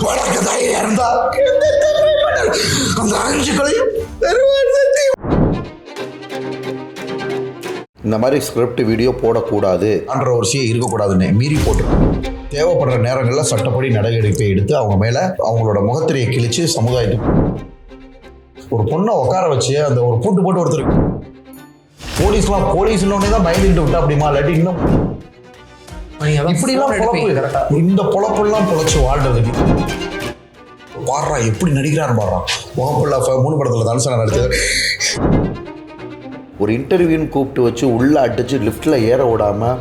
உனக்கு தைரியம் இருந்தா அந்த 5 களையும் இந்த மாதிரி ஸ்கிரிப்ட் வீடியோ போடக்கூடாது என்ற ஒரு விஷயம் இருக்கக்கூடாதுன்னு மீறி போட்டு தேவைப்படுற நேரங்களில் சட்டப்படி நடவடிக்கை எடுத்து அவங்க மேலே அவங்களோட முகத்திரையை கிழிச்சு சமுதாயத்துக்கு ஒரு பொண்ணை உட்கார வச்சு அந்த ஒரு பூட்டு போட்டு ஒருத்தர் போலீஸ்னோடனே தான் பயந்துட்டு விட்டா அப்படிமா இல்லாட்டி இன்னும் இப்படிலாம் பொழப்பு இந்த பொழப்பெல்லாம் பொழைச்சு வாழ்றதுக்கு பாடுறா எப்படி நடிக்கிறான்னு பாடுறான் முகப்பில்லா 3 படத்தில் தனுசனா நடிச்சது. ஒரு இன்டர்வியூன்னு கூப்பிட்டு வச்சு உள்ள அடிச்சு லிஃப்ட்ல ஏற விடாம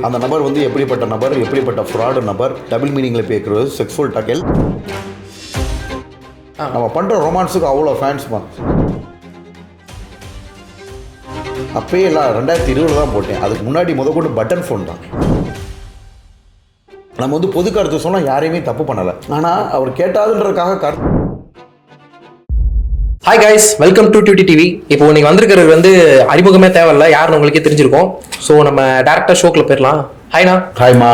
அந்த நபர் வந்து எப்படிப்பட்ட நபர், எப்படிப்பட்ட ஃப்ராடு நபர், டபுள் மீனிங்ல பேசுறது, செக்ஸுவல் டாக்கல். நம்ம பண்ற ரொமான்ஸுக்கு அவ்வளோ ஃபேன்ஸ்மா. அப்பயே எல்லாம் 2020 தான் போட்டேன். அதுக்கு முன்னாடி முதற்கொண்டு பட்டன் ஃபோன் தான். நம்ம வந்து பொது கருத்து சொன்னால் யாரையுமே தப்பு பண்ணலை. ஆனால் அவர் கேட்டாதுன்றதுக்காக hi guys, welcome to duty TV. இப்போ நீங்கள் வந்திருக்கிறது வந்து அறிமுகமே தேவையில்லை, யாருன்னு உங்களுக்கே தெரிஞ்சிருக்கும். ஸோ நம்ம டேரக்டாக ஷோக்கில் போயிடலாம். ஹாய்ண்ணா. ஹாய்மா.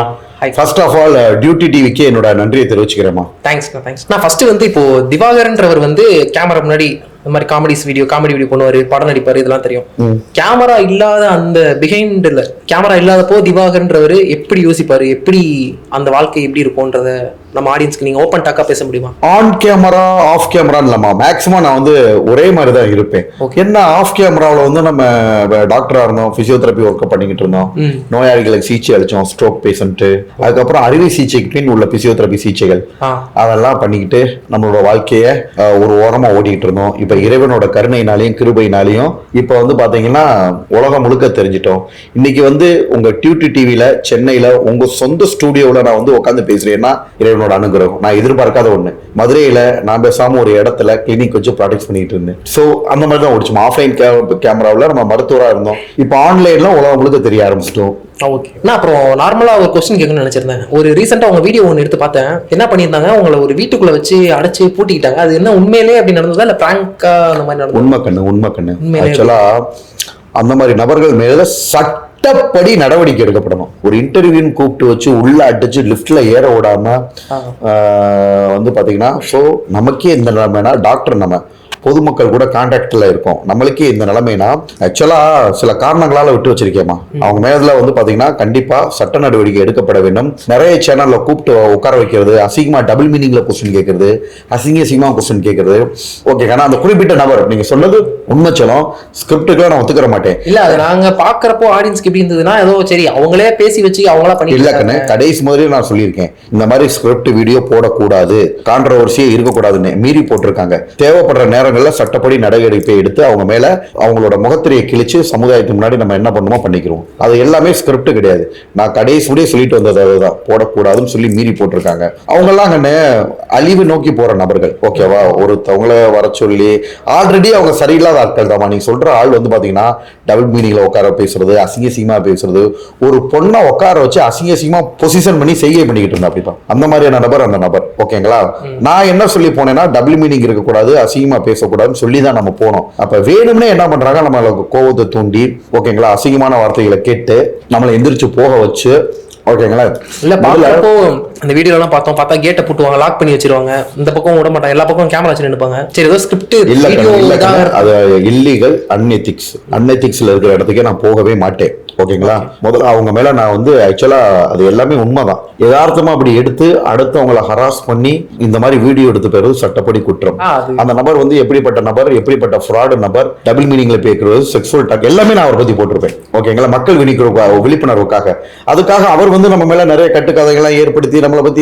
ஃபர்ஸ்ட் ஆஃப் ஆல் டியூட்டி டிவிக்கு என்னோட நன்றியை தெரிவிச்சுக்கிறேம்மா. தேங்க்ஸ்ண்ணா. நான் ஃபர்ஸ்ட் வந்து இப்போ திவாகரன்றவர் வந்து கேமரா முன்னாடி இந்த மாதிரி காமெடி வீடியோ பண்ணுவாரு, படம் நடிப்பாரு, இதெல்லாம் தெரியும். கேமரா இல்லாத அந்த பிஹைண்ட்ல கேமரா இல்லாதப்போ திவாகர்ன்றவர் எப்படி யோசிப்பாரு, எப்படி அந்த வாழ்க்கை எப்படி இருக்கும்ன்றத நம்ம ஆடியன்ஸ்க்கு நீங்க ஓப்பன் டாக்கா பேச முடியுமா? ஆன் கேமரா ஆஃப் கேமரான்னு இல்லம்மா, மேக்ஸிமம் நான் வந்து ஒரே மாதிரி தான் இருப்பேன். என்ன ஆஃப் கேமராவில் வந்து நம்ம டாக்டரா இருந்தோம், பிசியோதெரப்பி ஒர்க் பண்ணிக்கிட்டு இருந்தோம், நோயாளிகளுக்கு சிகிச்சை அளிச்சோம், ஸ்ட்ரோக் பேஷண்ட், அதுக்கப்புறம் அறுவை சிகிச்சைக்கு பின் உள்ள பிசியோதெரப்பி சிகிச்சைகள் அதெல்லாம் பண்ணிக்கிட்டு நம்மளோட வாழ்க்கைய ஒரு ஓரமா ஓடிக்கிட்டு இருந்தோம். இப்ப இறைவனோட கருணையினாலையும் கிருபையினாலையும் இப்ப வந்து பாத்தீங்கன்னா உலகம் முழுக்க தெரிஞ்சிட்டோம். இன்னைக்கு வந்து உங்க டியூட்டி டிவில சென்னையில உங்க சொந்த ஸ்டூடியோவில் நான் வந்து உட்காந்து பேசுறேன்னா இறைவனோட அனுகிரகம். நான் எதிர்பார்க்காத ஒண்ணு. மதுரையில நான் பேசாம ஒரு இடத்துல கிளினிக் வச்சு ப்ராடக்ட்ஸ் பண்ணிட்டு இருந்தேன். ஸோ அந்த மாதிரி தான் ஓடிச்சோம். ஆஃப்லைன் கேமராவில் நம்ம மருத்துவரா இருந்தோம். இப்போ ஆன்லைன்ல உலகம் முழுக்க தெரிய ஆரம்பிச்சிட்டோம். ஓகே. நான் அப்புறம் நார்மலா ஒரு கொஸ்டின் கேட்கணும்னு நினைச்சிருந்தேன். ஒரு ரீசெண்டா உங்க வீடியோ ஒன்று எடுத்து பார்த்தேன். என்ன பண்ணியிருந்தாங்க, உங்களை ஒரு வீட்டுக்குள்ள வச்சு அடைச்சு பூட்டிக்கிட்டாங்க. அது என்ன உண்மையிலே அப்படி நடந்ததா இல்ல பிராங்கா அந்த மாதிரி நடந்தது? உண்மை கண்ணு. ஆக்சுவலா அந்த மாதிரி நபர்கள் மேல சட்டப்படி நடவடிக்கை எடுக்கப்படணும். ஒரு இன்டர்வியூன்னு கூப்பிட்டு வச்சு உள்ள அடிச்சு லிஃப்ட்ல ஏற விடாம வந்து பாத்தீங்கன்னா, ஸோ நமக்கே இந்த நிலைமைனா டாக்டர் நம்ம பொதுமக்கள் கூட கான்டாக்ட்ல இருக்கும். நம்மளுக்கே இந்த நிலைமைனா ஆக்சுவலா சில காரணங்களால விட்டு வச்சிருக்கேமா. அவங்க மேல வந்து பாத்தீங்கன்னா கண்டிப்பா சட்ட நடவடிக்கை எடுக்கப்பட வேண்டும். நிறைய சேனல்ல கூப்பிட்டு உட்கார வைக்கிறது, அசிங்கமா டபுள் மீனிங்ல கொஸ்டின் கேட்கறது, அசிங்கமா கொஸ்டின் கேட்கறது. ஓகே, ஆனா அந்த குறிப்பிட்ட நபர் நீங்க சொன்னது உண்மை சொல்லும், ஸ்கிரிப்டுக்குலாம் நான் ஒத்துக்கிற மாட்டேன். இல்ல அது நாங்க பாக்குறப்போ ஆடியன்ஸ்க்கு எப்படி இருந்ததுன்னா ஏதோ சரி அவங்களே பேசி வச்சு அவங்களா பண்ணி இல்ல கண்ணு, கடைசி முதலே நான் சொல்லியிருக்கேன் இந்த மாதிரி ஸ்கிரிப்ட் வீடியோ போடக்கூடாது, கான்ட்ரோவர்சியே இருக்கக்கூடாதுன்னு மீறி போட்டிருக்காங்க. தேவைப்படுற நேரம் சட்டப்படி நடவடிக்கை எடுத்து அவங்க மேல அவங்களோட முகத்திரையை கிழிச்சு சமுதாயத்துக்கு முன்னாடி நம்ம என்ன பண்ணுமோ பண்ணிக்கிறோம். அது எல்லாமே ஸ்கிரிப்ட் கிடையாது. நான் கடைசியே சொல்லிட்டு வந்தது அதுதான், போடக்கூடாதுன்னு சொல்லி மீறி போட்டிருக்காங்க. அவங்க எல்லாம் அழிவு நோக்கி போற நபர்கள். ஓகேவா, ஒருத்தவங்கள வர சொல்லி ஆல்ரெடி அவங்க சரியில்லாத ஆட்கள் தான். நீங்க சொல்ற ஆள் வந்து பாத்தீங்கன்னா டபுள் மீனிங்ல உட்கார பேசுறது, அசிங்கமா பேசுறது, ஒரு பொண்ணை உட்கார வச்சு அசிங்கமா பொசிஷன் பண்ணி செய்கை பண்ணிக்கிட்டு இருந்தா. அப்படிதான் அந்த மாதிரியான நபர் அந்த நபர். ஓகேங்களா, நான் என்ன சொல்லி போனேன்னா டபுள் மீனிங் இருக்கக்கூடாது, அசிங்கமா பேசக்கூடாதுன்னு சொல்லி தான் நம்ம போனோம். அப்ப வேணும்னே என்ன பண்றாங்க, நம்மளுக்கு கோபத்தை தூண்டி ஓகேங்களா அசிங்கமான வார்த்தைகளை கேட்டு நம்மளை எந்திரிச்சு போக வச்சு ஓகேங்களா. இல்ல பாக்குறப்போ அந்த வீடியோ எல்லாம் பார்த்தா கேட்டை போட்டுவாங்க, லாக் பண்ணி வச்சிருவாங்க, இந்த பக்கம் விட மாட்டாங்க, எல்லா பக்கம் கேமரா வச்சு நினைப்பாங்க. சரி ஏதோ ஸ்கிரிப்ட் இல்ல, அது இல்லீகல், அன்எத்திக்ஸ்ல இருக்கிற இடத்துக்கே நான் போகவே மாட்டேன். ஓகேங்களா, முதல்ல அவங்க மேல நான் வந்து ஆக்சுவலா அது எல்லாமே உண்மைதான். யதார்த்தமா அப்படி எடுத்து அடுத்து அவங்களை ஹராஸ் பண்ணி இந்த மாதிரி வீடியோ எடுத்து போறது சட்டப்படி குற்றம். அந்த நபர் வந்து எப்படிப்பட்ட நபர், எப்படிப்பட்ட ஃப்ராடு நபர், டபுள் மீனிங்ல பேசுறது, செக்ஸுவல் டாக் எல்லாமே நான் அவரை பத்தி போட்டிருப்பேன். ஓகேங்களா, மக்கள் விழிப்புணர்வுக்காக. அதுக்காக அவர் வந்து நம்ம மேல நிறைய கட்டுக்கதைகள்லாம் ஏற்படுத்தி நம்மளை பத்தி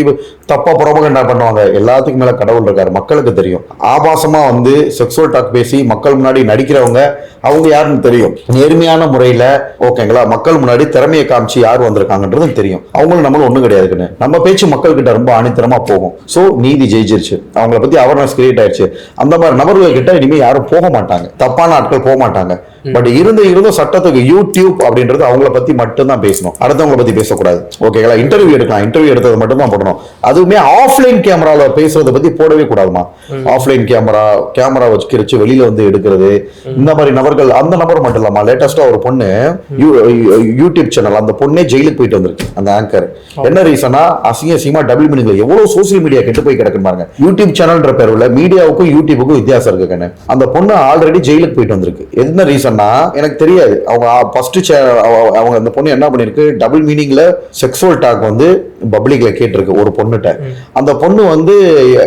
தப்பா புறமகண்டா பண்ணுவாங்க. எல்லாத்துக்கும் மேல கடவுள் இருக்காரு, மக்களுக்கு தெரியும். ஆபாசமா வந்து செக்ஸுவல் டாக் பேசி மக்கள் முன்னாடி நடிக்கிறவங்க அவங்க யாருன்னு தெரியும். நேர்மையான முறையில ஓகேங்களா மக்கள் முன்னாடி திறமையை காமிச்சு யார் வந்திருக்காங்கன்றது தெரியும். அவங்களும் நம்மளும் ஒண்ணும் கிடையாதுன்னு நம்ம பேச்சு மக்கள் கிட்ட ரொம்ப ஆணித்தரமா போகும். சோ நீதி ஜெயிச்சிருச்சு, அவங்கள பத்தி அவேர்னஸ் கிரியேட் ஆயிடுச்சு. அந்த மாதிரி நபர்கள் கிட்ட இனிமே யாரும் போக மாட்டாங்க, தப்பான ஆட்கள் போக மாட்டாங்க. பட் இருந்தும் சட்டத்துக்கு யூடியூப் அப்படின்றது அவங்கள பத்தி மட்டும் தான் பேசணும், அடுத்தவங்களை பத்தி பேசக்கூடாது. ஓகேங்களா? இன்டர்வியூ எடுக்கலாம், இன்டர்வியூ எடுத்தது மட்டும் தான் போடணும். அதுவுமே ஆஃப்லைன் கேமரால பேசுறதை பத்தி போடவே கூடாதுமா. ஆஃப்லைன் கேமரா வச்சு வெளியில வந்து எடுக்கிறது, இந்த மாதிரி நபர்கள், அந்த நபர் மட்டும் இல்லாம லேட்டஸ்டா ஒரு பொண்ணு யூடியூப் சேனல், அந்த பொண்ணே ஜெயிலுக்கு போயிட்டு வந்திருக்கு அந்த ஆங்கர். என்ன ரீசனா? அசிங்கமா டபுள் மீனிங்ல எவ்வளவு சோசியல் மீடியா கெட்டு போய் கிடக்கு பாருங்க. யூடியூப் சேனல்ன்ற பேர்ல மீடியாவுக்கும் யூடியூபுக்கும் வித்தியாசம் இருக்கு கண்ணு. அந்த பொண்ணு ஆல்ரெடி ஜெயிலுக்கு போயிட்டு வந்திருக்கு. என்ன ரீசன்னா எனக்கு தெரியாது. அவங்க அந்த பொண்ணு என்ன பண்ணிருக்கு, டபுள் மீனிங்ல செக்ஸுவல் டாக் வந்து பப்ளிக்ல கேட்டிருக்கு ஒரு பொண்ணுட்ட. அந்த பொண்ணு வந்து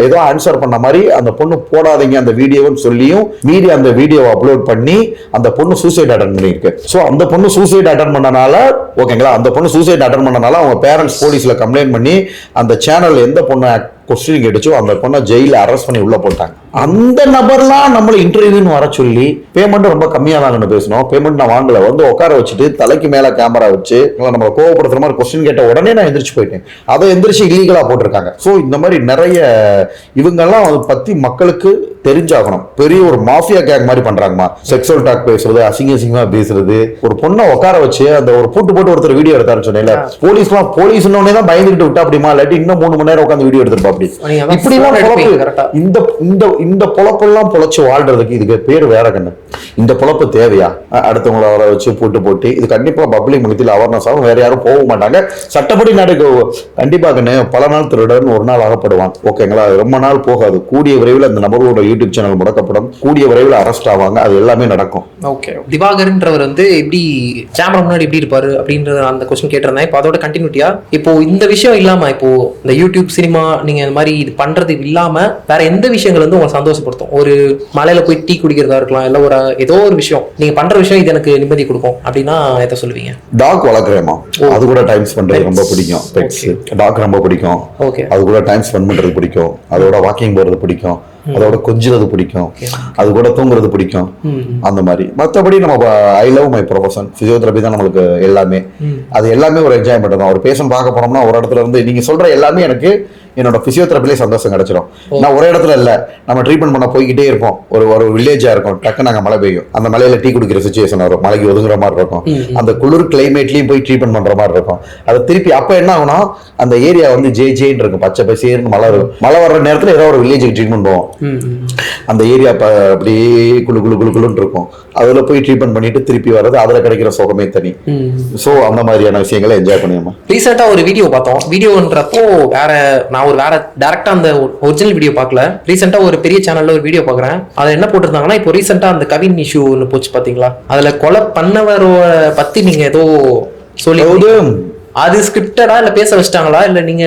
ஏதோ ஆன்சர் பண்ண மாதிரி அந்த பொண்ணு போடாதீங்க அந்த வீடியோன்னு சொல்லியும் மீடியா அந்த வீடியோவை அப்லோட் பண்ணி அந்த பொண்ணு சூசைட் அட்டன் பண்ணிருக்கு. சோ அந்த பொண்ணு சூசைட் அட்டன் பண்ணனால, ஓகேங்களா, அந்த பொண்ணு சூசைட் அட்டன் பண்ணனால அவங்க பேரண்ட்ஸ் போலீஸ்ல கம்ப்ளைண்ட் பண்ணி அந்த சேனல் எந்த பொண்ணு கொஸ்டின் கேட்டுச்சோ அந்த பொண்ணை ஜெயில அரெஸ்ட் பண்ணி உள்ள போட்டாங்க. அந்த நபர்லாம் நம்மள இன்டர்வியூன்னு வர சொல்லி பேமெண்ட் ரொம்ப கம்மியா தான் பேசணும், பேமெண்ட் நான் வாங்கல, வந்து உட்கார வச்சுட்டு தலைக்கு மேல கேமரா வச்சு நம்ம கோவப்படுத்துற மாதிரி கொஸ்டின் கேட்ட உடனே நான் எந்திரிச்சு போயிட்டேன். அதை எந்திரிச்சு இல்லீகலா போட்டிருக்காங்க. சோ இந்த மாதிரி நிறைய இவங்கெல்லாம் அதை பத்தி மக்களுக்கு தெரிஞ்சாகணும். பெரிய ஒரு மாஃபியா கேங் மாதிரி பண்றாங்கம்மா. செக்ஸுவல் டாக் பேசுறது, அசிங்கமா பேசுறது, ஒரு பொண்ணை உட்கார வச்சு அந்த ஒரு போட்டு ஒருத்தர் வீடியோ எடுத்தாரு சொன்னேன்ல, போலீஸ்னே தான் பயந்துட்டு விட்டா அப்படிமா, இல்லாட்டி இன்னும் 3 மணி நேரம் உட்காந்து வீடியோ எடுத்திருப்பா. இப்படி இந்த பொழப்பெல்லாம் பொழைச்சு வாழ்றதுக்கு இதுக்கு பேரு வேற கண்ணு. இந்த பொழப்பு தேவையா? அடுத்தவங்களை வர வச்சு போட்டு இது கண்டிப்பா பப்ளிக் மத்தியில் அவேர்னஸ் ஆகும். வேற யாரும் போக மாட்டாங்க. சட்டப்படி நடக்க கண்டிப்பா கண்ணு. பல நாள் திருடன் ஒரு நாள் அகப்படுவான். ஓகேங்களா? ரொம்ப நாள் போகாது. கூடிய விரைவில் அந்த நபரோட யூடியூப் சேனல் முடக்கப்படும். கூடிய விரைவில் அரெஸ்ட் ஆவாங்க. அது எல்லாமே நடக்கும். ஓகே, திவாகர்ன்றவர் வந்து எப்படி கேமரா முன்னாடி எப்படி இருப்பாரு அப்படின்ற அந்த கொஸ்டின் கேட்டிருந்தேன். இப்போ அதோட கண்டினியூட்டியா, இப்போ இந்த விஷயம் இல்லாம, இப்போ இந்த யூடியூப் சினிமா நீங்க இந்த மாதிரி இது பண்றது இல்லாம வேற எந்த விஷயங்கள் வந்து உங்களை சந்தோஷப்படுத்தும்? ஒரு மலையில போய் டீ குடிக்கிறதா இருக்கலாம், இல்ல ஒரு ஏதோ ஒரு விஷயம் நீங்க பண்ற விஷயம் இது எனக்கு நிம்மதி கொடுக்கும் அப்படின்னா எதை சொல்லுவீங்க? டாக் வளர்க்குறேமா, அது கூட டைம் ஸ்பெண்ட் பண்றது ரொம்ப பிடிக்கும். பெட்ஸ் டாக் ரொம்ப பிடிக்கும். ஓகே, அது கூட டைம் ஸ்பெண்ட் பண்றது பிடிக்கும். அதோட வாக்கிங் போறது பிடிக்கும். அதோட கொஞ்சிறது பிடிக்கும். அது கூட தூங்குறது பிடிக்கும். அந்த மாதிரி. மற்றபடி நம்ம I love my profession. Physiotherapy தான் நம்மளுக்கு எல்லாமே. அது எல்லாமே ஒரு என்ஜாய்மெண்ட் தான். ஒரு பேஷண்ட் பார்க்க போனோம்னா ஒரு இடத்துல இருந்து நீங்க சொல்ற எல்லாமே எனக்கு என்னோட பிசியோதெரபிலே சந்தோஷம் கிடைச்சிடும். நான் ஒரே இடத்துல இல்ல, நம்ம ட்ரீட்மெண்ட் பண்ண போய்கிட்டே இருப்போம். ஒரு வில்லேஜா இருக்கும், டக்கு நாங்க மழை பெய்யும், அந்த மலையில டீ குடிக்கிற சுச்சுவேஷன் வரும், மலைக்கு ஒதுங்குற மாதிரி இருக்கும். அந்த குளிர் கிளைமேட்லயும் போய் ட்ரீட்மெண்ட் பண்ற மாதிரி இருக்கும். அது திருப்பி அப்ப என்ன ஆகும்னா அந்த ஏரியா வந்து ஜேன்னு இருக்கும், பச்சை பசேர்னு மழை இருக்கும். மழை வர்ற நேரத்துல ஏதோ ஒரு வில்லேஜுக்கு ட்ரீட்மெண்ட் போவோம். அந்த ஏரியா அப்படியே குளுன்னு இருக்கும். அதுல போய் ட்ரீட்மெண்ட் பண்ணிட்டு திருப்பி வர்றது, அதுல கிடைக்கிற சுகமே தனி. சோ அந்த மாதிரியான விஷயங்களை என்ஜாய் பண்ணுவோம். ரீசெண்டா ஒரு வீடியோ பார்த்தோம். வீடியோன்றப்போ நான் ஒரு வேற டைரக்டா அந்த ஒரிஜினல் வீடியோ பார்க்கல. ரீசெண்டா ஒரு பெரிய சேனல்ல ஒரு வீடியோ பாக்குறேன். அதுல என்ன போட்டிருந்தாங்கன்னா, இப்போ ரீசெண்டா அந்த கவின் இஷ்யூ ஒன்று போச்சு பாத்தீங்களா? அதுல கொலை பண்ணவரோட பத்தி நீங்க ஏதோ சொல்லி, அது ஸ்கிரிப்டடா இல்ல பேச வச்சிட்டாங்களா, இல்ல நீங்க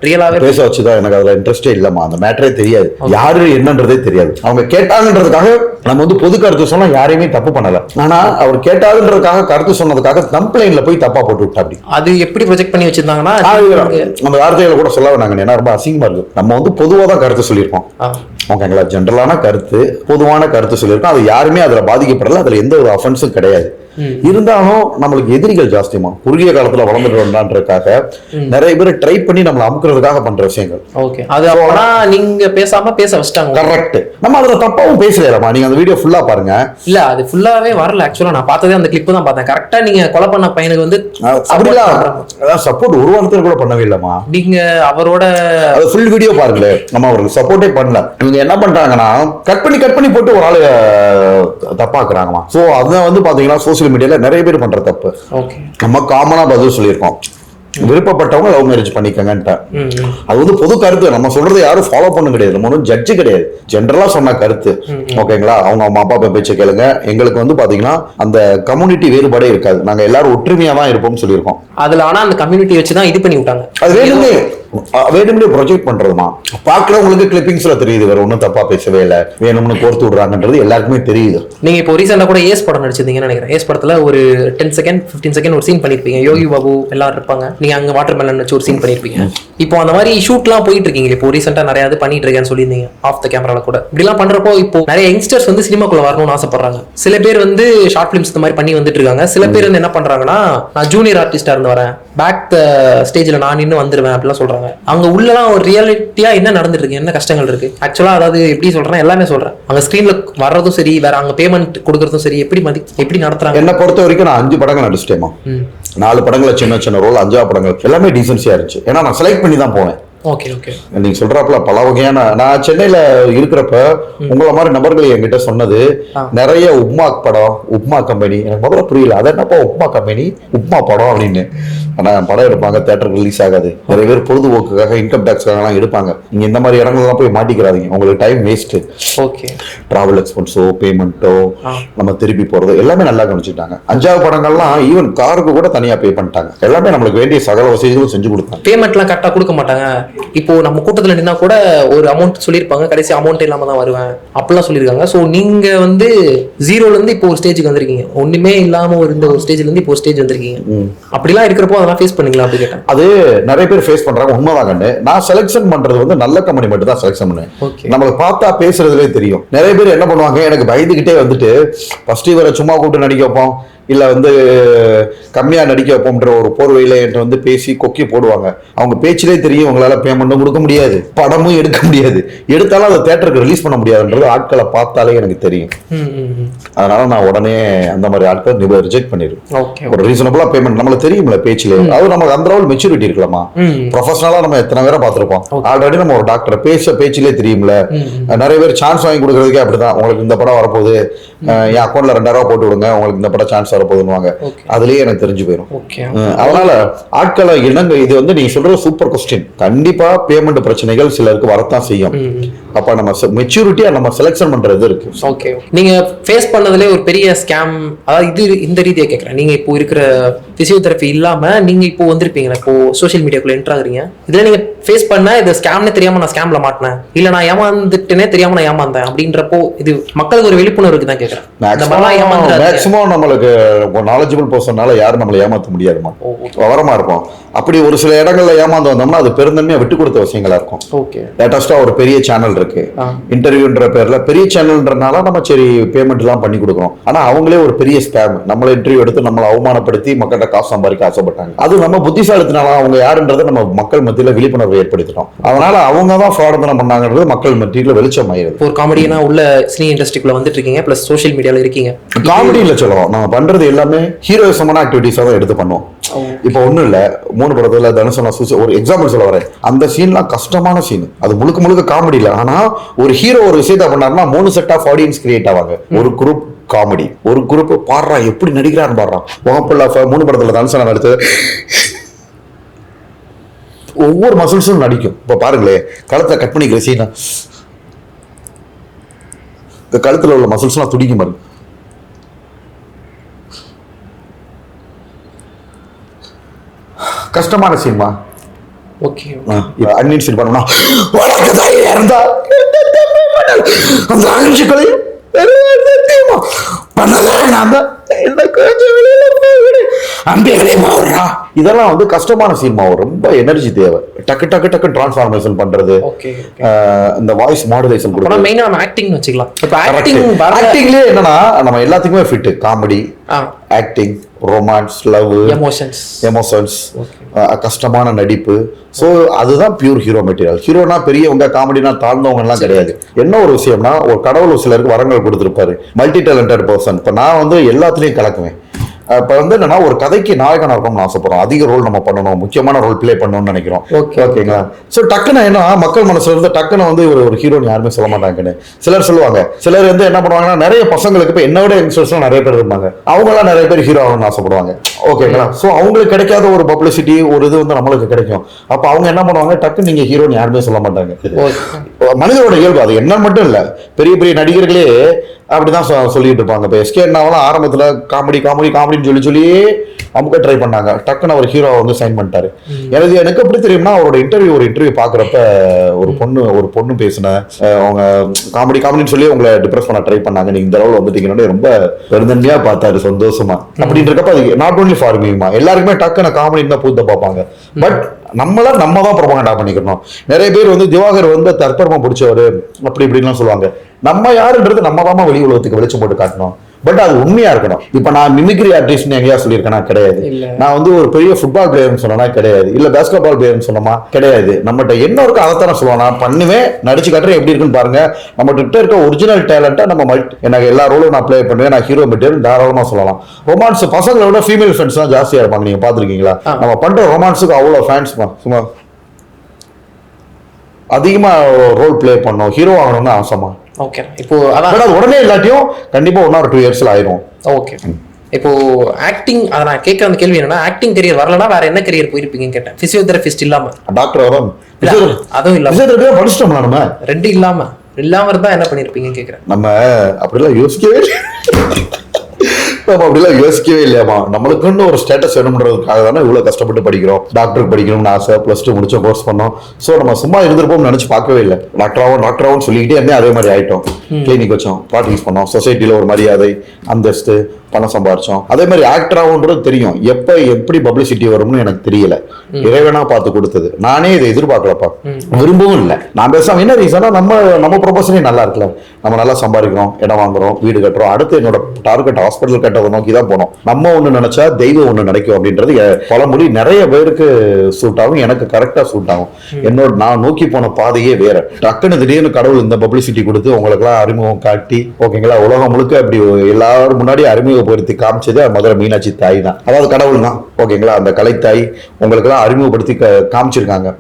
ரியலாவே பேச வச்சுதான்? எனக்கு அதுல இன்ட்ரெஸ்டே இல்லமா. அந்த மேட்டரே தெரியாது, யாரு என்னன்றதே தெரியாது. அவங்க கேட்டாங்கன்றதுக்காக நம்ம வந்து பொது கருத்து சொன்னா யாரையுமே தப்பு பண்ணல. ஆனா அவர் கேட்டாங்கன்றதுக்காக கருத்து சொன்னதுக்காக கம்ப்ளைண்ட்ல போய் தப்பா போட்டு விட்டா. அப்படி அது எப்படி ப்ரொஜெக்ட் பண்ணி வச்சிருந்தாங்கன்னா அந்த வார்த்தைகளை கூட சொல்ல வேணாங்க. என்ன ரொம்ப அசிங்கமா இருக்கு. நம்ம வந்து பொதுவா தான் கருத்து சொல்லியிருக்கோம். ஓகேங்களா? ஜென்ரலான கருத்து, பொதுவான கருத்து சொல்லியிருக்கோம். அது யாருமே அதுல பாதிக்கப்படல. அதுல எந்த ஒரு அஃபென்ஸும் கிடையாது. இருந்தாலும் நம்மளுக்கு எதிரிகள் ஜாஸ்திமா. குறுகிய காலத்துல வளர்ந்துட்டு வந்தான்றதுக்காக நிறைய பேர் ட்ரை பண்ணி நம்மளை அமுக்குறதுக்காக பண்ற விஷயங்கள். ஓகே, அது அப்பனா நீங்க பேசாம பேச வச்சிட்டாங்க. கரெக்ட். நம்ம அதுல தப்பாவும் பேசலையாமா. நீங்க அந்த வீடியோ ஃபுல்லா பாருங்க. இல்ல, அது ஃபுல்லாவே வரல. ஆக்சுவலா நான் பார்த்ததே அந்த கிளிப் தான் பார்த்தேன். கரெக்டா நீங்க கொலை பண்ண பையனுக்கு வந்து அப்படிலாம் சப்போர்ட் ஒரு வாரத்துல கூட பண்ணவே இல்லமா. நீங்க அவரோட ஃபுல் வீடியோ பாருங்களேன். நம்ம அவருக்கு சப்போர்ட்டே பண்ணல. இவங்க என்ன பண்றாங்கன்னா கட் பண்ணி போட்டு ஒரு ஆளு தப்பாக்குறாங்கம்மா. சோ அதான் வந்து பாத்தீங்கன்னா சோசியல் மீடியால நிறைய பேர் பண்ற தப்பு. நம்ம காமனா பதில் சொல்லியிருக்கோம். விருப்பப்பட்டவங்க லவ் மேரேஜ் பண்ணிக்கங்கன்ட்டு. அது வந்து பொது கருத்து. நம்ம சொல்றது யாரும் ஃபாலோ பண்ண கிடையாது. நம்ம ஒன்றும் ஜட்ஜு கிடையாது. ஜென்ரலா சொன்ன கருத்து. ஓகேங்களா? அவங்க அம்மா அப்பா பேச்சை கேளுங்க. எங்களுக்கு வந்து பாத்தீங்கன்னா அந்த கம்யூனிட்டி வேறுபாடே இருக்காது. நாங்க எல்லாரும் ஒற்றுமையா தான் இருப்போம்னு சொல்லியிருக்கோம். அதுல ஆனா அந்த கம்யூனிட்டி வச்சுதான் இது பண்ணி விட்டாங்க. அது வேணும்னே ப்ரொஜெக்ட் பண்றதுமா. பாக்குறவங்களுக்கு கிளிப்பிங்ஸ்ல தெரியுது, வேற ஒன்னும் தப்பா பேசவே இல்ல, வேணும்னு கோர்த்து விடுறாங்கன்றது எல்லாருக்குமே தெரியுது. நீங்க இப்போ ரீசெண்டா கூட ஏஸ் படம் நடிச்சிருந்தீங்கன்னு நினைக்கிறேன். ஏஸ் படத்துல ஒரு 10 செகண்ட் 15 செகண்ட் ஒரு சீன் பண்ணிருப்பீங்க. யோகி பாபு எல்லாரும் இருப்பாங்க. நீங்க அங்க வாட்டர் மெலன் வச்சு ஒரு சீன் பண்ணிருப்பீங்க. இப்போ அந்த மாதிரி ஷூட்லாம் போயிட்டு இருக்கீங்க. இப்போ ரீசெண்டா நிறைய இது பண்ணிட்டு இருக்கேன்னு சொல்லியிருந்தீங்க ஆஃப் த கேமரால கூட. இப்படிலாம் பண்றப்போ இப்போ நிறைய யங்ஸ்டர்ஸ் வந்து சினிமாக்குள்ள வரணும்னு ஆசைப்படுறாங்க. சில பேர் வந்து ஷார்ட் பிலிம்ஸ் இந்த மாதிரி பண்ணி வந்துட்டு இருக்காங்க. சில பேர் வந்து என்ன பண்றாங்கன்னா, நான் ஜூனியர் ஆர்டிஸ்டா இருந்து வரேன், பேக் த ஸ்டேஜ்ல நான் இன்னும் வந்துருவேன் அப்படிலாம் சொல்றாங்க. சொல்றாங்க. அங்க உள்ளலாம் ஒரு ரியாலிட்டியா என்ன நடந்துட்டு இருக்கு, என்ன கஷ்டங்கள் இருக்கு ஆக்சுவலா. அதாவது எப்படி சொல்றேன், எல்லாமே சொல்றேன். அங்க ஸ்கிரீன்ல வர்றதும் சரி, வேற அங்க பேமெண்ட் கொடுக்கறதும் சரி, எப்படி நடத்துறாங்க. என்ன பொறுத்த வரைக்கும் நான் 5 படங்கள் நடிச்சிட்டேமா. 4 படங்களை சின்ன சின்ன ரோல், 5ஆவது படங்கள் எல்லாமே டீசன்சியா இருந்துச்சு. ஏன்னா நான் செலக்ட் பண்ணி தான் போனேன். Okay okay. நீங்க சொல்றாப்புல பல வகையான, நான் சென்னையில இருக்கிறப்ப உங்களை மாதிரி நபர்கள் என்கிட்ட சொன்னது நிறைய உப்மா படம், உப்மா கம்பெனி. எனக்கு முதல்ல புரியல, அது என்னப்பா உப்மா கம்பெனி, உப்மா படம் அப்படின்னு. ஆனா படம் எடுப்பாங்க, தியேட்டருக்கு ரிலீஸ் ஆகாது. நிறைய பேர் பொழுதுபோக்குக்காக, இன்கம் டேக்ஸ்க்காக எடுப்பாங்க. நீங்க இந்த மாதிரி இடங்கள்லாம் போய் மாட்டிக்கிறாதீங்க, உங்களுக்கு டைம் வேஸ்ட். ஓகே. டிராவல் எக்ஸ்பென்ஸோ, பேமெண்ட்டோ, நம்ம திருப்பி போறது எல்லாமே நல்லா கவனிச்சுட்டாங்க. 5ஆவது படங்கள்லாம் ஈவன் காருக்கு கூட தனியா பே பண்ணிட்டாங்க. எல்லாமே நம்மளுக்கு வேண்டிய சகல வசதிகளும் செஞ்சு கொடுத்தாங்க. பேமெண்ட்லாம் கரெக்டா கொடுக்க மாட்டாங்க. இப்போ நம்ம கூட்டத்துல நின்னா கூட ஒரு அமௌண்ட் சொல்லியிருப்பாங்க, கடைசி அமௌண்ட் இல்லாம தான் வருவேன் அப்படிலாம் சொல்லியிருக்காங்க. ஸோ நீங்க வந்து 0ல இருந்து இப்போ ஒரு ஸ்டேஜுக்கு வந்திருக்கீங்க, ஒண்ணுமே இல்லாம இந்த ஒரு ஸ்டேஜ்ல இருந்து இப்போ ஒரு ஸ்டேஜ் வந்திருக்கீங்க. அப்படிலாம் இருக்கிறப்போ அதெல்லாம் ஃபேஸ் பண்ணீங்களா அப்படி கேட்டேன். அது நிறைய பேர் ஃபேஸ் பண்றாங்க, உண்மைதான் கண்டு. நான் செலக்ஷன் பண்றது வந்து நல்ல கம்பெனி மட்டும் தான் செலக்ஷன் பண்ணுவேன். நம்மளுக்கு பார்த்தா பேசுறதுலே தெரியும். நிறைய பேர் என்ன பண்ணுவாங்க, எனக்கு பயந்துகிட்டே வந்துட்டு ஃபர்ஸ்ட் இவரை சும்மா கூப்பிட்டு நடிக்க வைப்போம், இல்ல வந்து கம்மியா நடிக்க வைப்போம்ன்ற ஒரு போர்வையில என்கிட்ட வந்து பேசி கொக்கி போடுவாங்க. அவங்க பேச்சிலே தெரியும் உங்களால பேமெண்ட்டும் கொடுக்க முடியாது, படமும் எடுக்க முடியாது, எடுத்தாலும் அதை தியேட்டருக்கு ரிலீஸ் பண்ண முடியாதுன்றது ஆட்களை பார்த்தாலே எனக்கு தெரியும். அதனால நான் உடனே அந்த மாதிரி ஆட்கள் ரிஜெக்ட் பண்ணிடுவேன். ஒரு ரீசனபிளா பேமெண்ட் நம்மளுக்கு தெரியும்ல பேச்சிலே, அது நமக்கு அந்த அளவு மெச்சூரிட்டி இருக்கலாமா. ப்ரொஃபஷனலா நம்ம எத்தனை பேரை பார்த்திருப்போம். ஆல்ரெடி நம்ம ஒரு டாக்டர் பேச்சிலே தெரியும்ல. நிறைய பேர் சான்ஸ் வாங்கி கொடுக்கறதுக்கே அப்படிதான், உங்களுக்கு இந்த படம் வரப்போகுது, என் அக்கௌண்ட்ல 2000 போட்டு விடுங்க, உங்களுக்கு இந்த படம் சான்ஸ் வரப்போகுதுன்னு. அதுலயே எனக்கு தெரிஞ்சு போயிடும். அதனால ஆட்களை இணங்க. இது வந்து நீங்க சொல்றது சூப்பர் கொஸ்டின். கண்டிப்பா பேமெண்ட் பிரச்சனைகள் சிலருக்கு வரத்தான் செய்யும். அப்ப நம்ம மெச்சூரிட்டியா நம்ம செலக்ஷன் பண்றது இருக்கு. ஓகே. நீங்க ஃபேஸ் பண்ணதுல ஒரு பெரிய ஸ்கேம், அதாவது இது இந்த ரீதியா கேக்குறேன். நீங்க இப்போ இருக்கிற பிசியோதெரபி இல்லாம நீங்க இப்போ வந்திருப்பீங்களா, இப்போ சோஷியல் மீடியாக்குள்ள என்டர் ஆகுறீங்க, இதுல நீங்க ஃபேஸ் பண்ண இது ஸ்கேம்னே தெரியாம நான் ஸ்கேம்ல மாட்டினேன், இல்ல நான் ஏமாந்துட்டேனே தெரியாம நான் ஏமாந்தேன் அப்படின்றப்போ இது மக்களுக்கு ஒரு விழிப்புணர்வுக்கு தான் கேக்குறேன். மேக்ஸிமம் நம்மளுக்கு நாலேஜபிள் பர்சனால யாரும் நம்மளை ஏமாத்த முடியாதுமா, விவரமா இருக்கும். அப்படி ஒரு சில இடங்கள்ல ஏமாந்து வந்தோம்னா அது பெருந்தன்மையா விட்டு கொடுத்த விஷயங்களா இருக்கும். லேட்டஸ்டா ஒரு பெரிய சேனல் இருக்கு, இன்டர்வியூன்ற பேர்ல பெரிய சேனல்ன்றனால நம்ம சரி பேமெண்ட் எல்லாம் பண்ணி கொடுக்குறோம். ஆனா அவங்களே ஒரு பெரிய ஸ்கேம், நம்மள இன்டர்வியூ எடுத்து நம்மளை அவமானப்படுத்தி மக்கள்கிட்ட காசு சம்பாதிக்க ஆசைப்பட்டாங்க. அது நம்ம புத்திசாலித்தினால அவங்க யாருன்றதை நம்ம மக்கள் மத்தியில விழிப்புணர்வு ஏற்படுத்திட்டோம். அதனால அவங்க தான் ஃப்ராட் பண்ணாங்கன்றது மக்கள் மத்தியில வெளிச்சம் ஆயிருது. ஒரு காமெடினா உள்ள சினி இண்டஸ்ட்ரிக்குள்ள வந்துட்டு இருக்கீங்க, பிளஸ் சோஷியல் மீடியால இருக்கீங்க. காமெடியில சொல்லுவோம், நம்ம பண்றது எல்லாமே ஹீரோயிசமான ஆக்டிவிட்டிஸா தான் எடுத்து பண்ணுவோம். இப்ப ஒண்ணும் இல்ல, 3 படத்துல தனுஷ் ஒரு எக்ஸாம்பிள் சொல்ல வரேன். அந்த சீன்லாம் கஷ்டமான சீன், அது முழுக்க முழுக்க காமெடி இல்ல. ஆனா ஒரு ஹீரோ ஒரு விஷயத்த பண்ணாருன்னா 3 செட் ஆஃப் ஆடியன்ஸ் கிரியேட் ஆவாங்க. ஒரு குரூப் காமெடி, ஒரு குரூப் பாடுறா எப்படி நடிக்கிறான்னு பாடுறான். 3 படத்துல தனுஷ் நடிச்சது ஒவ்வொரு மசில்ஸும் நடிக்கும். இப்ப பாருங்களேன், கழுத்தை கட் பண்ணிக்கிற சீனா, கழுத்துல உள்ள மசில்ஸ் எல்லாம் துடிக்கும் பாருங்க. கஷ்டமான சீன்மா. ஓகே. அன்னியன் சீன் பண்ணோம்னா இறந்தா அந்த 5 கலையும் இதெல்லாம் வந்து கஷ்டமான சீன்மா. ரொம்ப எனர்ஜி தேவை, டக்கு டக்கு டக்கு டிரான்ஸ்ஃபார்மேஷன் பண்றது, இந்த வாய்ஸ் மாடுலேஷன் கொடுக்கறது. மெயினா நம்ம ஆக்டிங் வச்சுக்கலாம். இப்ப ஆக்டிங்லயே என்னன்னா நம்ம எல்லாத்துக்குமே fit. Comedy, acting, romance, love, emotions, கஷ்டமான நடிப்பு. ஸோ அதுதான் பியூர் ஹீரோ மெட்டீரியல். ஹீரோனா பெரியவங்க, காமெடினா தாழ்ந்தவங்க எல்லாம் கிடையாது. என்ன ஒரு விஷயம்னா, ஒரு கடவுள் சிலருக்கு வரங்கள் கொடுத்துருப்பாரு, மல்டி டேலண்டட் பர்சன். இப்போ நான் வந்து எல்லாத்துலயும் கலக்குவேன். இப்போ வந்து என்னன்னா, ஒரு கதைக்கு நாயகனா இருக்கணும்னு ஆசைப்படுறோம், அதிக ரோல் நம்ம பண்ணணும், முக்கியமான ரோல் பிளே பண்ணணும்னு நினைக்கிறோம். ஓகேங்களா? ஸோ டக்குன்னு என்ன மக்கள் மனசுல இருந்து டக்குன்னு வந்து ஒரு ஹீரோன்னு யாருமே சொல்ல மாட்டாங்கன்னு சிலர் சொல்லுவாங்க. சிலர் வந்து என்ன பண்ணுவாங்கன்னா, நிறைய பசங்களுக்கு இப்போ என்னோட யங்ஸ்டர்ஸ்லாம் நிறைய பேர் இருப்பாங்க, அவங்களாம் நிறைய பேர் ஹீரோ ஆகணும்னு ஆசைப்படுவாங்க. ஓகேங்களா? ஸோ அவங்களுக்கு கிடைக்காத ஒரு பப்ளிசிட்டி, ஒரு இது வந்து நம்மளுக்கு கிடைக்கும். அப்போ அவங்க என்ன பண்ணுவாங்க, டக்குன்னு நீங்க ஹீரோன்னு யாருமே சொல்ல மாட்டாங்க. மனிதனோட இயல்பு அது. என்ன மட்டும் இல்லை, பெரிய பெரிய நடிகர்களே அப்படிதான் சொல்லிட்டு இருப்பாங்க. இப்போ எஸ்கே அண்ணாவெல்லாம் ஆரம்பத்துல காமெடி காமெடி காமெடின்னு சொல்லியே அமுக்க ட்ரை பண்ணாங்க. டக்குன்னு அவர் ஹீரோ வந்து சைன் பண்ணிட்டாரு. எனக்கு எப்படி தெரியும்னா, அவரோட ஒரு இன்டர்வியூ பாக்குறப்ப ஒரு பொண்ணு பேசின, அவங்க காமெடி காமெடின்னு சொல்லி உங்களை டிப்ரெஸ் பண்ண ட்ரை பண்ணாங்க, நீங்க இந்த அளவு வந்துட்டீங்கன்னு ரொம்ப பெருந்தன்மையா பார்த்தாரு, சந்தோஷமா. அப்படின்றப்ப அது நாட் ஓன்லி ஃபார் மீமா, எல்லாருக்குமே டக்குன்னு காமெடின்னு தான் பூத்த பார்ப்பாங்க. பட் நம்ம தான் ப்ரொபகண்டா பண்ணிக்கணும். நிறைய பேர் வந்து திவாகர் வந்து தற்பர்மம் பிடிச்சவரு அப்படி இப்படின்லாம் சொல்லுவாங்க. நம்ம யாருன்றது நம்ம தான் வெளி உலகத்துக்கு வெளிச்சம் போட்டு காட்டணும். பட் அது உண்மையா இருக்கணும். இப்ப நான் மிமிக்ரி ஆர்டிஸ்ட் எங்கேயா சொல்லியிருக்கேனா? கிடையாது. நான் வந்து ஒரு பெரிய ஃபுட்பால் பிளேயர்னு சொன்னா கிடையாது, இல்ல பேஸ்கெட் பால் பிளேயர்னு சொன்னமா கிடையாது. நம்மகிட்ட என்ன இருக்கோ அதை நான் சொல்லுவேன். நான் பண்ணுவேன், நடிச்சு காட்டுறேன், எப்படி இருக்குன்னு பாருங்க. நம்ம கிட்ட இருக்க ஒரிஜினல் டேலண்டா நம்ம எனக்கு எல்லா ரோலும் நான் ப்ளே பண்ணுவேன், நான் ஹீரோ மெட்டீரியல் தாராளமா சொல்லலாம். ரொமான்ஸ் பசங்களை விட ஃபீமேல் ஃப்ரெண்ட்ஸ் தான் ஜாஸ்தியா இருப்பாங்க. நீங்க பாத்துருக்கீங்களா? நம்ம பண்ற ரொமான்ஸுக்கு அவ்வளவு ஃபேன்ஸ் சும்மா அதிகமா ரோல் பிளே பண்ணோம், ஹீரோ ஆகணும்னு ஆசைமா. ஓகே, இப்போ அதான் உடனே இல்லாட்டியும் கண்டிப்பா 1 or 2 yearsல ஆயிரும். ஓகே, இப்போ ஆக்டிங், அதை நான் கேட்கற அந்த கேள்வி என்னன்னா, ஆக்டிங் கரியர் வரலன்னா வேற என்ன கரியர் போயிருப்பீங்கன்னு கேட்டேன். பிசியோதெரபிஸ்ட் இல்லாம டாக்டர் வரும், அதுவும் இல்லாம பிசியோதெரபியா படிச்சிட்டோம்ல நம்ம. 2 இல்லாம இருந்தா என்ன பண்ணிருப்பீங்கன்னு கேக்குறேன். நம்ம அப்படிலாம் யோசிக்கவே நம்ம அப்படிலாம் யோசிக்கவே இல்லையாமா. நம்மளுக்குன்னு ஒரு ஸ்டேட்டஸ் வேணும்ன்றதுக்காக தானே இவ்வளவு கஷ்டப்பட்டு படிக்கிறோம். டாக்டருக்கு படிக்கணும்னு ஆசை, +2 முடிச்ச கோர்ஸ் பண்ணோம். சோ நம்ம சும்மா இருந்திருப்போம் நினைச்சு பார்க்கவே இல்லை. டாக்டராவும் சொல்லிக்கிட்டே இருந்தே அதே மாதிரி ஆயிட்டோம். கிளினிக் வச்சோம், ப்ராக்டிஸ் பண்ணோம், சொசைட்டில ஒரு மரியாதை, அந்தஸ்து, பணம் சம்பாரிச்சோம். அதே மாதிரி ஆக்டராகுன்றது தெரியும். எப்படி பப்ளிசிட்டி வரும்னு எனக்கு தெரியல. இறைவனா பார்த்து கொடுத்தது. நானே இதை எதிர்பார்க்கலப்பா, விரும்பவும் இல்லை. நான் பேசாம என்ன ரீசனா, நம்ம ப்ரொபோஷனே நல்லா இருக்குல்ல, நம்ம நல்லா சம்பாதிக்கிறோம், இடம் வாங்குறோம், வீடு கட்டுறோம். அடுத்து என்னோட டார்கெட் ஹாஸ்பிட்டல் கட்டதை நோக்கி தான் போனோம். நம்ம ஒண்ணு நினைச்சா தெய்வம் ஒண்ணு நினைக்கும் அப்படின்றது பழமொழி நிறைய பேருக்கு சூட் ஆகும். எனக்கு கரெக்டா சூட் ஆகும். நான் நோக்கி போன பாதையே வேற. டக்குன்னு திடீர்னு கடவுள் இந்த பப்ளிசிட்டி கொடுத்து உங்களுக்கு எல்லாம் அறிமுகம் காட்டி, ஓகேங்களா, உலகம் முழுக்க அப்படி எல்லாரும் முன்னாடி அறிமுகப்படுத்தி காமிச்சது மதுரை மீனாட்சி தாய் தான். அதாவது கடவுள் தான், ஓகேங்களா. அந்த கலை தாய் உங்களுக்கு எல்லாம் அறிமுகப்படுத்தி காமிச்சிருக்காங்க.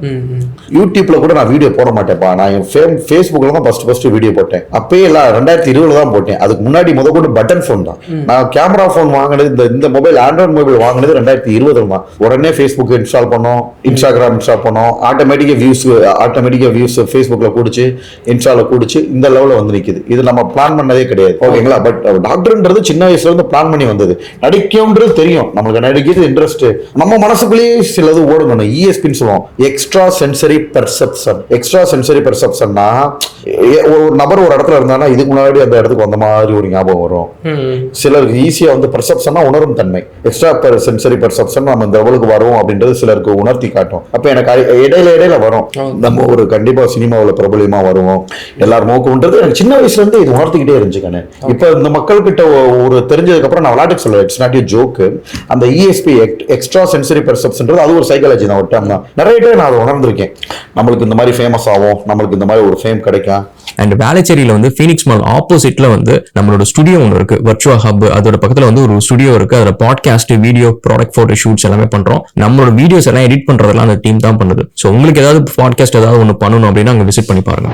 யூடியூப்ல கூட நான் வீடியோ போட மாட்டேன்ப்பா. நான் என் ஃபேஸ்புக்ல தான் ஃபர்ஸ்ட் வீடியோ போட்டேன். அப்பயே எல்லாம் 2020 தான் போட்டேன். அதுக்கு முன்னாடி முதற்கொண்டு பட்டன் போன் தான். நான் கேமரா போன் வாங்கினது, இந்த மொபைல் ஆண்ட்ராய்டு மொபைல் வாங்கினது 2020 தான். உடனே ஃபேஸ்புக் இன்ஸ்டால் பண்ணோம், இன்ஸ்டாகிராம் இன்ஸ்டால் பண்ணோம். ஆட்டோமேட்டிக்கா வியூஸ் ஃபேஸ்புக்ல கூடிச்சு, இன்ஸ்டால கூடிச்சு, இந்த லெவல்ல வந்து நிக்குது. இது நம்ம பிளான் பண்ணதே கிடையாது, ஓகேங்களா. பட் டாக்டர்ன்றது சின்ன வயசுல இருந்து பிளான் பண்ணி வந்தது. நடிக்கும்ன்றது தெரியும், நம்மளுக்கு நடிக்கிறது இன்ட்ரெஸ்ட். நம்ம மனசுக்குள்ளேயே சிலது ஓடணும். ESPன்னு சொல்லுவோம், extra sensory perception. Extra sensory பெர்செப்ஷன்னா, ஒரு நபர் ஒரு இடத்துல இருந்தானா இதுக்கு முன்னாடி அந்த இடத்துக்கு வந்த மாதிரி ஒரு ஞாபகம் வரும். சிலருக்கு ஈஸியா வந்து பெர்செப்ஷன்னா உணரும் தன்மை. எக்ஸ்ட்ரா சென்சரி பெர்செப்ஷன் நம்ம இந்த லெவலுக்கு வரும் அப்படின்றது சிலருக்கு உணர்த்தி காட்டும். அப்ப எனக்கு இடையில வரும், நம்ம ஒரு கண்டிப்பா சினிமாவில் பிரபலியமா வருவோம், எல்லாரும் நோக்கும்ன்றது எனக்கு சின்ன வயசுல இருந்து இது உணர்த்திக்கிட்டே இருந்துச்சுக்கானே. இப்ப இந்த மக்கள் கிட்ட ஒரு தெரிஞ்சதுக்கு அப்புறம் நான் விளையாட்டுக்கு சொல்லுவேன், இட்ஸ் நாட் எ ஜோக். அந்த ESP எக்ஸ்ட்ரா சென்சரி பெர்செப்ஷன்றது அது ஒரு சைக்காலஜி தான். ஒரு டைம் தான் நிறைய டைம் நான் அதை உணர்ந்திருக்கேன். நம்மளுக்கு இந்த மாதிரி ஃபேமஸ் ஆகும், நம்மளுக்கு இந்த மாதிரி ஒரு ஃபேம் கிடைக்கும். அண்ட் வேளச்சேரியில வந்து ஃபீனிக்ஸ் மால் ஆப்போசிட்ல வந்து நம்மளோட ஸ்டுடியோ ஒன்று இருக்கு, வர்ச்சுவா ஹப். அதோட பக்கத்துல வந்து ஒரு ஸ்டுடியோ இருக்கு. அதுல podcast, video, product photo shoots எல்லாமே பண்றோம். நம்மளோட வீடியோஸ் எல்லாம் எடிட் பண்றதெல்லாம் அந்த டீம் தான் பண்ணுது. ஸோ உங்களுக்கு ஏதாவது பாட்காஸ்ட் ஏதாவது ஒன்று பண்ணணும் அப்படின்னா அங்க விசிட் பண்ணி பாருங்க.